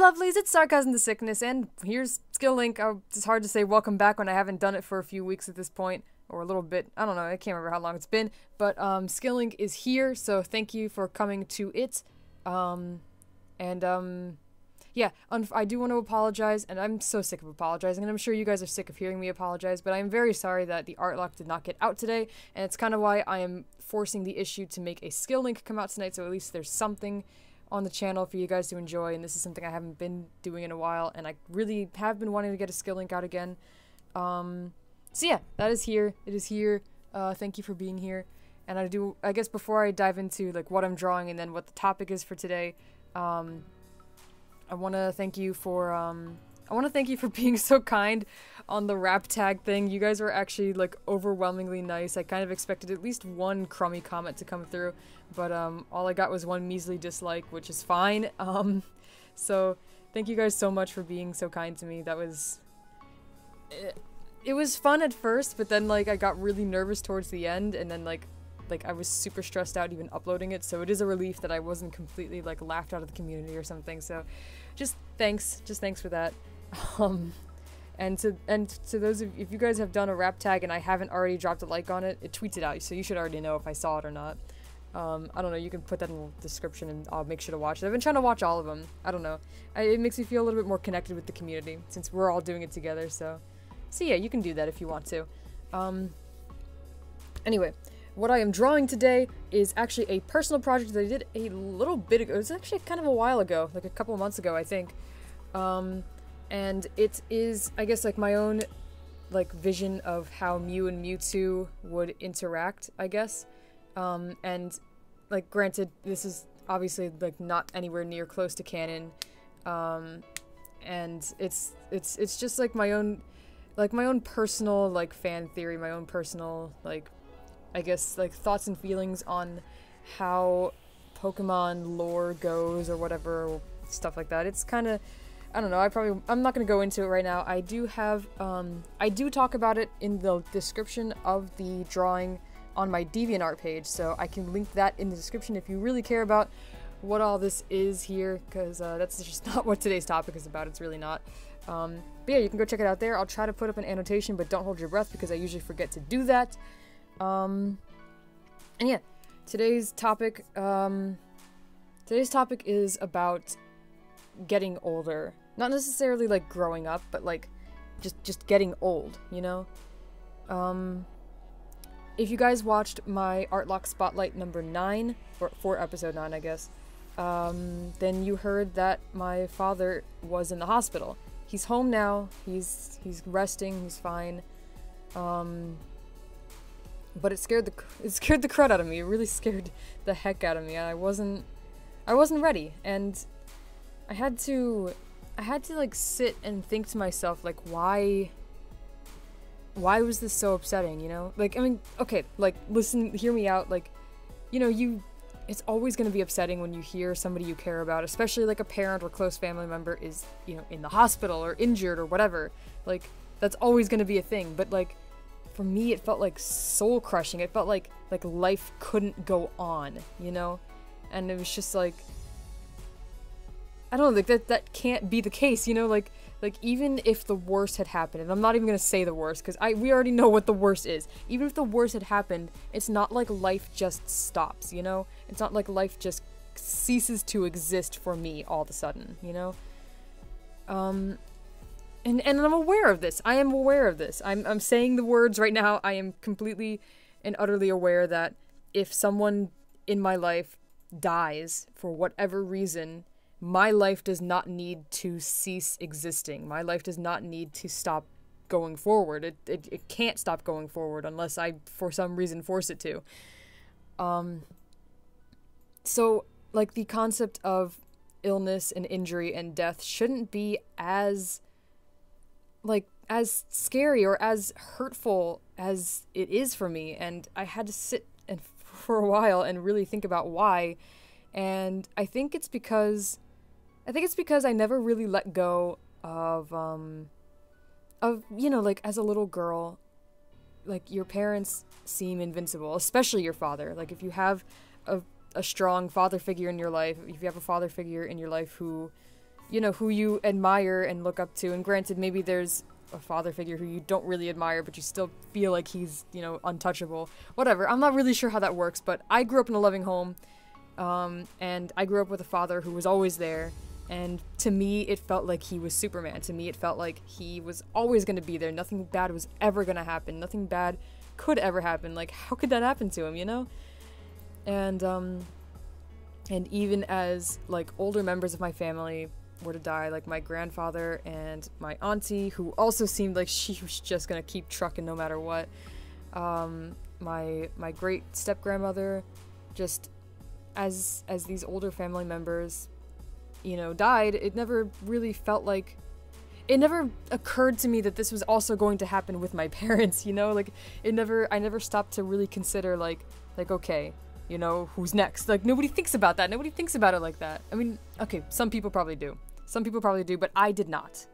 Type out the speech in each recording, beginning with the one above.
lovelies, it's Sarcasm the Sickness, and here's Skill Link. It's hard to say welcome back when I haven't done it for a few weeks at this point, or a little bit. I don't know, I can't remember how long it's been, but Skill Link is here, so thank you for coming to it. Yeah, I do want to apologize, and I'm so sick of apologizing, and I'm sure you guys are sick of hearing me apologize, but I am very sorry that the art lock did not get out today, and it's kind of why I am forcing the issue to make a Skill Link come out tonight, so at least there's something on the channel for you guys to enjoy, and this is something I haven't been doing in a while, and I really have been wanting to get a Skill Link out again. So yeah, that is here. It is here. Thank you for being here. And I guess before I dive into like what I'm drawing and then what the topic is for today, I want to thank you for being so kind on the rap tag thing. You guys were actually like overwhelmingly nice. I kind of expected at least one crummy comment to come through, but all I got was one measly dislike, which is fine. So thank you guys so much for being so kind to me. That was it was fun at first, but then like I got really nervous towards the end, and then like I was super stressed out even uploading it, so it is a relief that I wasn't completely like laughed out of the community or something. So just thanks for that. And to those of if you guys have done a rap tag and I haven't already dropped a like on it, it tweets it out, so you should already know if I saw it or not. I don't know, you can put that in the description and I'll make sure to watch it. I've been trying to watch all of them. I don't know. It makes me feel a little bit more connected with the community since we're all doing it together, so yeah, you can do that if you want to. Anyway, what I am drawing today is actually a personal project that I did a little bit ago. It was actually kind of a while ago, like a couple of months ago, I think. And it is, I guess, like my own, like, vision of how Mew and Mewtwo would interact, I guess. And, like, granted, this is obviously, like, not anywhere near close to canon. And it's just, like, my own personal, like, fan theory, my own personal, like, I guess, like, thoughts and feelings on how Pokemon lore goes or whatever, stuff like that. It's kind of, I don't know, I'm not going to go into it right now. I do have, I do talk about it in the description of the drawing on my DeviantART page, so I can link that in the description if you really care about what all this is here, because that's just not what today's topic is about. It's really not. But yeah, you can go check it out there. I'll try to put up an annotation, but don't hold your breath because I usually forget to do that. And yeah, today's topic is about getting older. Not necessarily like growing up, but like just getting old, you know? If you guys watched my Art Lock Spotlight number 9, or for episode 9, I guess, then you heard that my father was in the hospital. He's home now, he's resting, he's fine. But it scared the crud out of me. It really scared the heck out of me. I wasn't ready, and I had to like sit and think to myself, like, why was this so upsetting, you know? Like, I mean, okay, like, listen, hear me out, like, you know, it's always gonna be upsetting when you hear somebody you care about, especially like a parent or close family member is, you know, in the hospital or injured or whatever. Like, that's always gonna be a thing, but like, for me, it felt like soul crushing. It felt like life couldn't go on, you know? And it was just like, I don't know, like that can't be the case, you know? Like even if the worst had happened, and I'm not even gonna say the worst, because we already know what the worst is. Even if the worst had happened, it's not like life just stops, you know? It's not like life just ceases to exist for me all of a sudden, you know? And I'm aware of this. I am aware of this. I'm saying the words right now. I am completely and utterly aware that if someone in my life dies for whatever reason, my life does not need to cease existing. My life does not need to stop going forward. It can't stop going forward unless I, for some reason, force it to. So, like, the concept of illness and injury and death shouldn't be as scary or as hurtful as it is for me, and I had to sit for a while and really think about why, and I think it's because I never really let go of, you know, like, as a little girl, like, your parents seem invincible, especially your father. Like, if you have a strong father figure in your life, if you have a father figure in your life who, you know, who you admire and look up to. And granted, maybe there's a father figure who you don't really admire, but you still feel like he's, you know, untouchable. Whatever. I'm not really sure how that works, but I grew up in a loving home, and I grew up with a father who was always there. And to me, it felt like he was Superman. To me, it felt like he was always going to be there. Nothing bad was ever going to happen. Nothing bad could ever happen. Like, how could that happen to him, you know? And even as, like, older members of my family were to die, like my grandfather and my auntie, who also seemed like she was just gonna keep trucking no matter what. My great step-grandmother, just as these older family members, you know, died, it never really felt like, it never occurred to me that this was also going to happen with my parents, you know? Like, I never stopped to really consider, like, okay, you know, who's next? Like, nobody thinks about that. Nobody thinks about it like that. I mean, okay, some people probably do. Some people probably do, but I did not.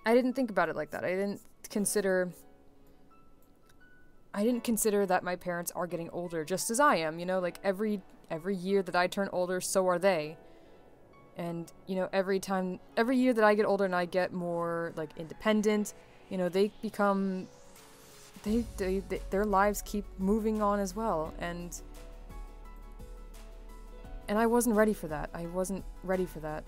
I didn't think about it like that. I didn't consider that my parents are getting older, just as I am, you know? Like, every year that I turn older, so are they. And, you know, every year that I get older and I get more, like, independent, you know, they become, their lives keep moving on as well, and I wasn't ready for that. I wasn't ready for that.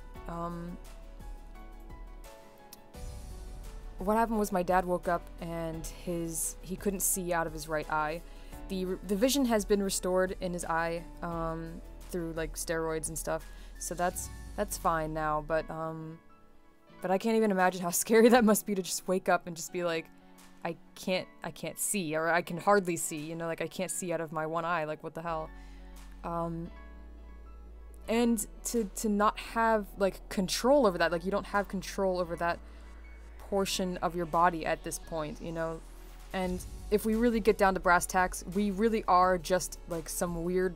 What happened was my dad woke up and he couldn't see out of his right eye. The vision has been restored in his eye, through, like, steroids and stuff, so that's fine now, but I can't even imagine how scary that must be to just wake up and just be like, I can't see, or I can hardly see, you know, like, I can't see out of my one eye, like, what the hell. And to not have, like, control over that, like, you don't have control over that portion of your body at this point, you know, and if we really get down to brass tacks, we really are just, like, some weird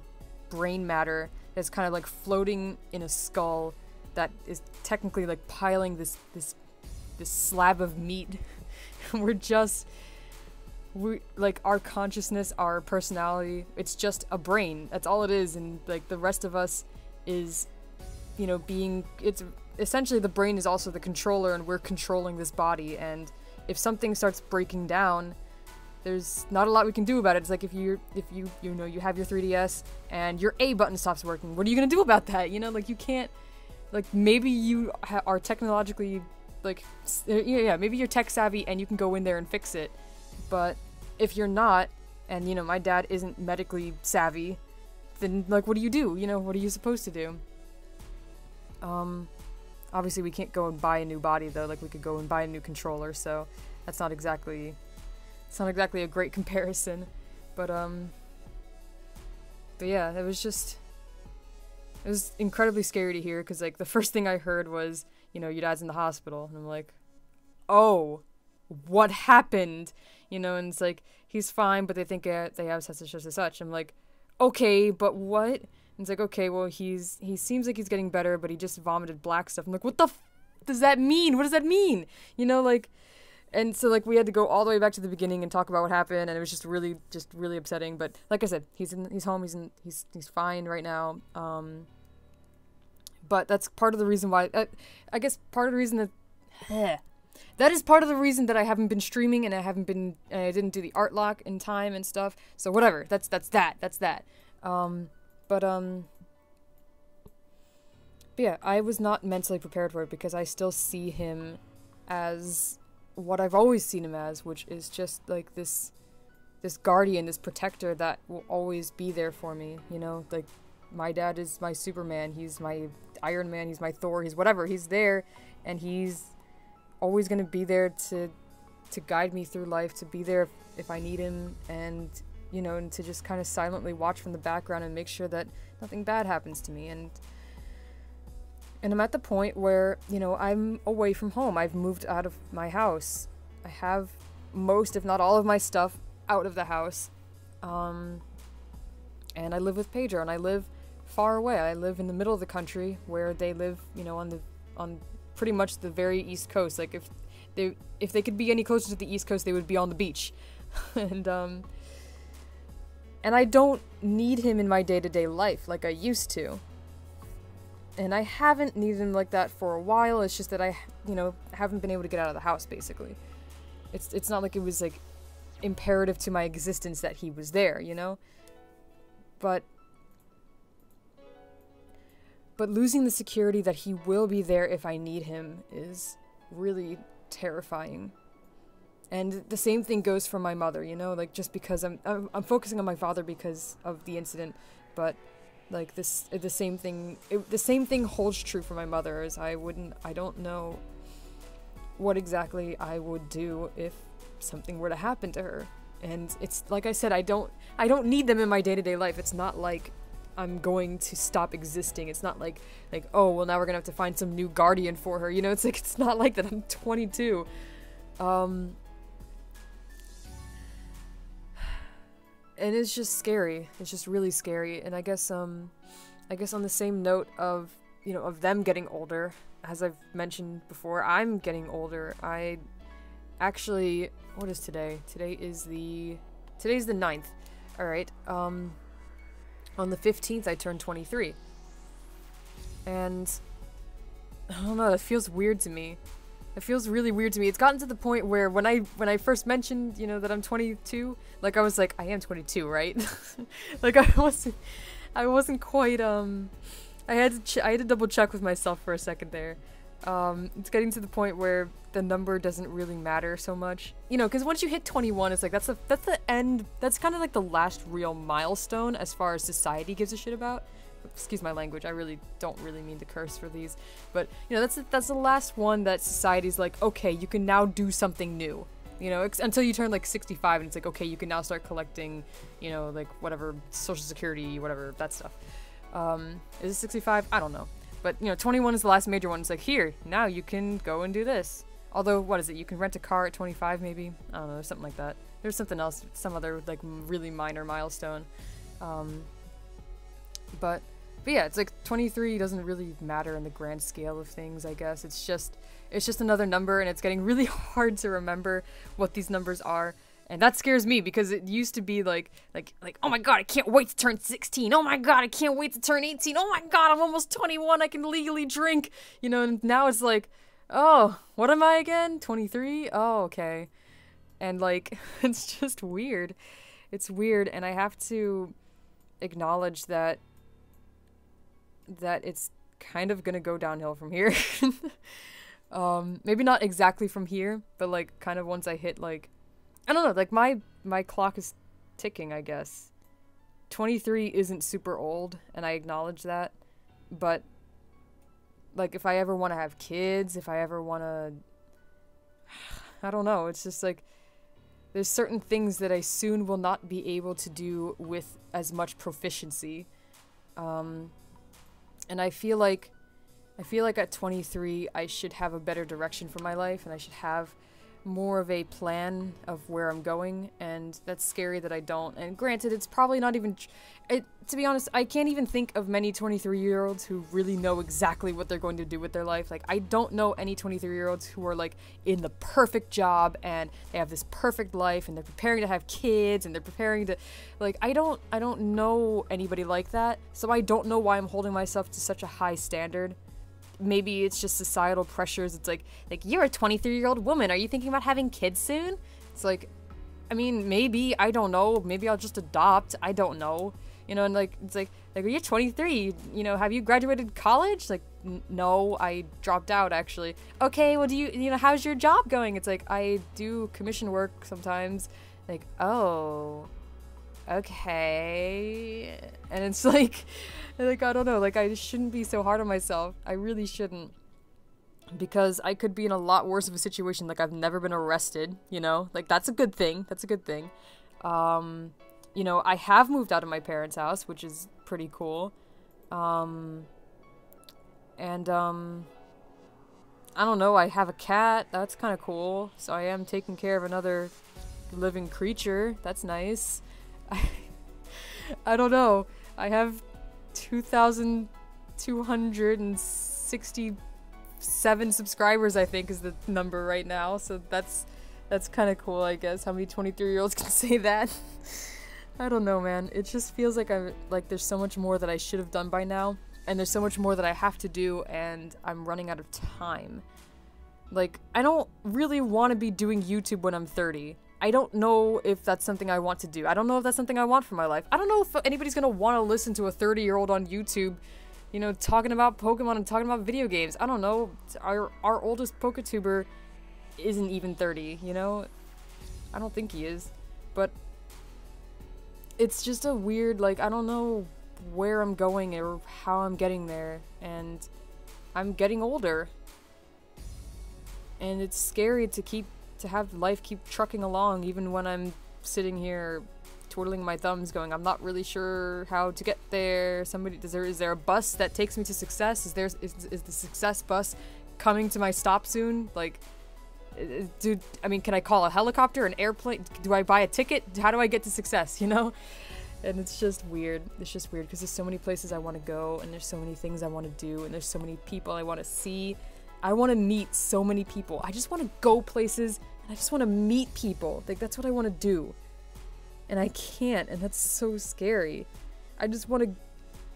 brain matter that's kind of, like, floating in a skull that is technically, like, piling this slab of meat. Like, our consciousness, our personality, it's just a brain. That's all it is, and, like, the rest of us is, you know, it's essentially the brain is also the controller, and we're controlling this body, and if something starts breaking down, there's not a lot we can do about it. It's like if you know, you have your 3DS and your A button stops working, what are you gonna do about that? You know, like, you can't, like, maybe you are technologically, like, yeah, maybe you're tech savvy and you can go in there and fix it, but if you're not, and, you know, my dad isn't medically savvy, then, like, what do you do? You know, what are you supposed to do? Obviously we can't go and buy a new body, though. Like, we could go and buy a new controller, so that's not exactly a great comparison, but yeah, it was incredibly scary to hear, because, like, the first thing I heard was, you know, your dad's in the hospital, and I'm like, oh, what happened? You know, and it's like, he's fine, but they think they have such and such. I'm like, okay, but what? And it's like, okay, well, he seems like he's getting better, but he just vomited black stuff. I'm like, what the does that mean? What does that mean? You know, like, and so, like, we had to go all the way back to the beginning and talk about what happened, and it was just really upsetting. But like I said, he's home, he's fine right now. But that's part of the reason why, I guess part of the reason that is part of the reason that I haven't been streaming, and I didn't do the art lock in time and stuff. So whatever, that's that. But yeah, I was not mentally prepared for it, because I still see him as what I've always seen him as, which is just, like, this guardian, this protector that will always be there for me, you know? Like, my dad is my Superman, he's my Iron Man, he's my Thor, he's whatever, he's there, and he's always gonna be there to guide me through life, to be there if I need him, and, you know, and to just kind of silently watch from the background and make sure that nothing bad happens to me. And I'm at the point where, you know, I'm away from home. I've moved out of my house. I have most, if not all, of my stuff out of the house. And I live with Pedro, and I live far away. I live in the middle of the country, where they live, you know, on pretty much the very East Coast. Like, if they could be any closer to the East Coast, they would be on the beach. And I don't need him in my day-to-day life like I used to. And I haven't needed him like that for a while. It's just that I, you know, haven't been able to get out of the house, basically. It's not like it was, like, imperative to my existence that he was there, you know? But losing the security that he will be there if I need him is really terrifying. And the same thing goes for my mother, you know? Like, just because I'm focusing on my father because of the incident, but like the same thing holds true for my mother. As I don't know what exactly I would do if something were to happen to her. And it's like I said, I don't need them in my day-to-day life. It's not like I'm going to stop existing. It's not like, oh, well, now we're gonna have to find some new guardian for her, you know? It's like, it's not like that. I'm 22. And it's just scary. It's just really scary. And I guess on the same note of, you know, of them getting older, as I've mentioned before, I'm getting older. I actually, what is today? Today's the 9th. Alright, on the 15th I turned 23. And I don't know, that feels weird to me. It feels really weird to me. It's gotten to the point where when I first mentioned, you know, that I'm 22, like I was like, I am 22, right? Like I wasn't quite I had to double check with myself for a second there. It's getting to the point where the number doesn't really matter so much. You know, because once you hit 21, it's like that's the end. That's kind of like the last real milestone as far as society gives a shit about. Excuse my language, I really don't really mean to curse for these, but you know, that's the last one that society's like, okay, you can now do something new, you know, until you turn like 65 and it's like, okay, you can now start collecting, you know, like whatever, social security, whatever, that stuff. Is it 65? I don't know, but you know, 21 is the last major one. It's like, here, now you can go and do this. Although, what is it, you can rent a car at 25 maybe? I don't know, there's something like that. There's something else, some other like really minor milestone. But yeah, it's like 23 doesn't really matter in the grand scale of things, I guess. It's just another number, and it's getting really hard to remember what these numbers are. And that scares me because it used to be like, oh my god, I can't wait to turn 16. Oh my god, I can't wait to turn 18. Oh my god, I'm almost 21. I can legally drink. You know, and now it's like, oh, what am I again? 23? Oh, okay. And like, it's just weird. It's weird, and I have to acknowledge that it's kind of gonna go downhill from here. Maybe not exactly from here, but like kind of once I hit like, I don't know, like my clock is ticking, I guess. 23 isn't super old, and I acknowledge that, but like if I ever want to have kids, if I ever want to, I don't know, it's just like there's certain things that I soon will not be able to do with as much proficiency. And I feel like at 23 I should have a better direction for my life, and I should have more of a plan of where I'm going, and that's scary that I don't. And granted, it's probably not even to be honest, I can't even think of many 23-year-olds who really know exactly what they're going to do with their life. Like, I don't know any 23-year-olds who are like in the perfect job and they have this perfect life and they're preparing to have kids and they're preparing to, like, I don't know anybody like that. So I don't know why I'm holding myself to such a high standard. Maybe it's just societal pressures. It's like you're a 23-year-old woman. Are you thinking about having kids soon? It's like, I mean, maybe, I don't know. Maybe I'll just adopt. I don't know. You know, and like, it's like you're 23, you know, have you graduated college? Like, no, I dropped out actually. Okay, well, you know, how's your job going? It's like, I do commission work sometimes. Like, oh, okay. And it's like, I don't know, like, I just shouldn't be so hard on myself. I really shouldn't. Because I could be in a lot worse of a situation. Like, I've never been arrested, you know? Like, that's a good thing. That's a good thing. You know, I have moved out of my parents' house, which is pretty cool. I don't know, I have a cat. That's kind of cool. So I am taking care of another living creature. That's nice. I don't know. I have 2,267 subscribers, I think, is the number right now. So that's kind of cool, I guess. How many 23-year-olds can say that? I don't know, man. It just feels like there's so much more that I should have done by now. and there's so much more that I have to do, and I'm running out of time. Like, I don't really want to be doing YouTube when I'm 30. I don't know if that's something I want to do. I don't know if that's something I want for my life. I don't know if anybody's gonna want to listen to a 30-year-old on YouTube, you know, talking about Pokemon and talking about video games. I don't know. Our oldest PokeTuber isn't even 30, you know? I don't think he is. But it's just a weird, like, I don't know where I'm going or how I'm getting there. And I'm getting older. And it's scary to have life keep trucking along, even when I'm sitting here twiddling my thumbs going, I'm not really sure how to get there. Is there a bus that takes me to success? Is the success bus coming to my stop soon? Like, dude, I mean, can I call a helicopter, an airplane? Do I buy a ticket? How do I get to success, you know? And it's just weird. It's just weird because there's so many places I want to go, and there's so many things I want to do, and there's so many people I want to see. I want to meet so many people. I just want to go places, and I just want to meet people. Like, that's what I want to do. And I can't, and that's so scary. I just want to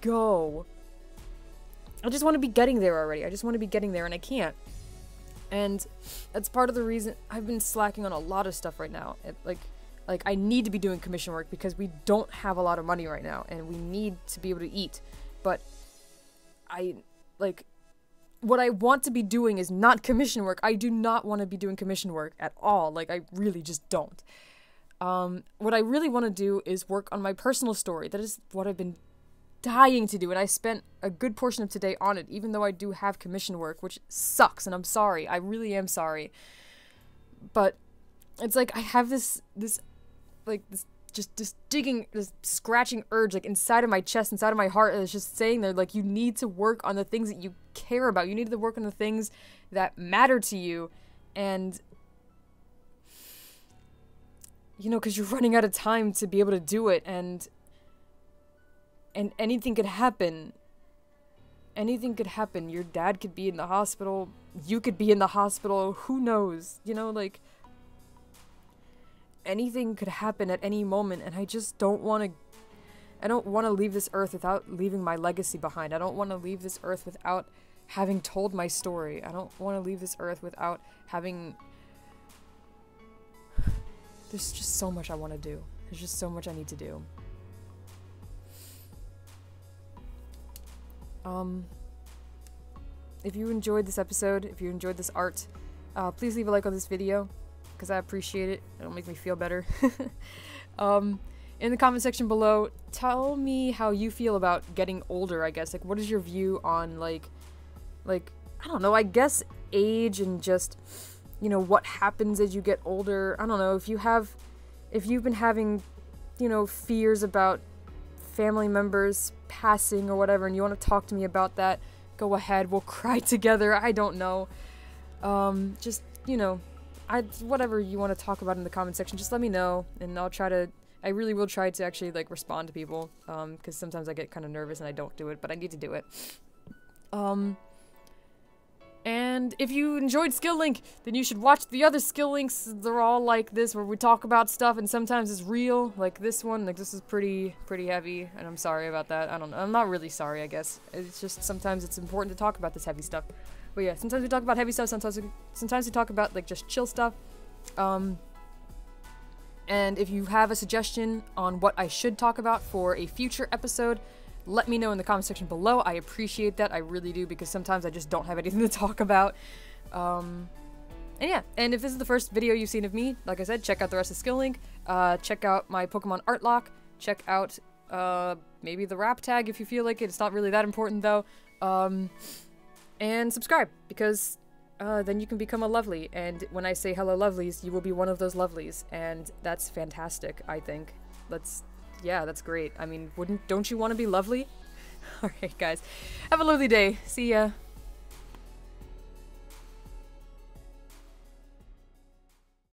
go. I just want to be getting there already. I just want to be getting there, and I can't. And that's part of the reason I've been slacking on a lot of stuff right now. Like, I need to be doing commission work because we don't have a lot of money right now, and we need to be able to eat. But what I want to be doing is not commission work. I do not want to be doing commission work at all. Like, I really just don't. What I really want to do is work on my personal story. That is what I've been dying to do, and I spent a good portion of today on it, even though I do have commission work, which sucks, and I'm sorry. I really am sorry. But it's like I have this digging, this scratching urge, like, inside of my chest, inside of my heart, and it's just saying there, like, you need to work on the things that you care about. You need to work on the things that matter to you, and, you know, because you're running out of time to be able to do it, and anything could happen. Anything could happen. Your dad could be in the hospital. You could be in the hospital. Who knows? You know, like, anything could happen at any moment, and I just don't want to. I don't want to leave this earth without leaving my legacy behind. I don't want to leave this earth without having told my story. I don't want to leave this earth without having. There's just so much I want to do. There's just so much I need to do. If you enjoyed this episode, if you enjoyed this art, please leave a like on this video, because I appreciate it. It'll make me feel better. In the comment section below, tell me how you feel about getting older, I guess. Like, what is your view on, like, I don't know, I guess age and just, you know, what happens as you get older. I don't know, if you've been having, you know, fears about family members passing or whatever, and you want to talk to me about that, go ahead, we'll cry together. I don't know. Just, you know, whatever you want to talk about in the comment section, just let me know, and I really will try to actually, like, respond to people, because sometimes I get kind of nervous and I don't do it, but I need to do it. And if you enjoyed Skill Link, then you should watch the other Skill Links. They're all like this, where we talk about stuff, and sometimes it's real, like this one. Like, this is pretty heavy, and I'm sorry about that. I don't know. I'm not really sorry, I guess. It's just sometimes it's important to talk about this heavy stuff. But yeah, sometimes we talk about heavy stuff, sometimes we talk about, like, just chill stuff. And if you have a suggestion on what I should talk about for a future episode, let me know in the comment section below. I appreciate that. I really do, because sometimes I just don't have anything to talk about. And yeah, and if this is the first video you've seen of me, like I said, check out the rest of Skill Link. Check out my Pokemon art lock. Check out maybe the rap tag if you feel like it. It's not really that important though. And subscribe, because then you can become a lovely. And when I say hello lovelies, you will be one of those lovelies. And that's fantastic, I think. Yeah, that's great. I mean, don't you want to be lovely? Alright, guys. Have a lovely day. See ya.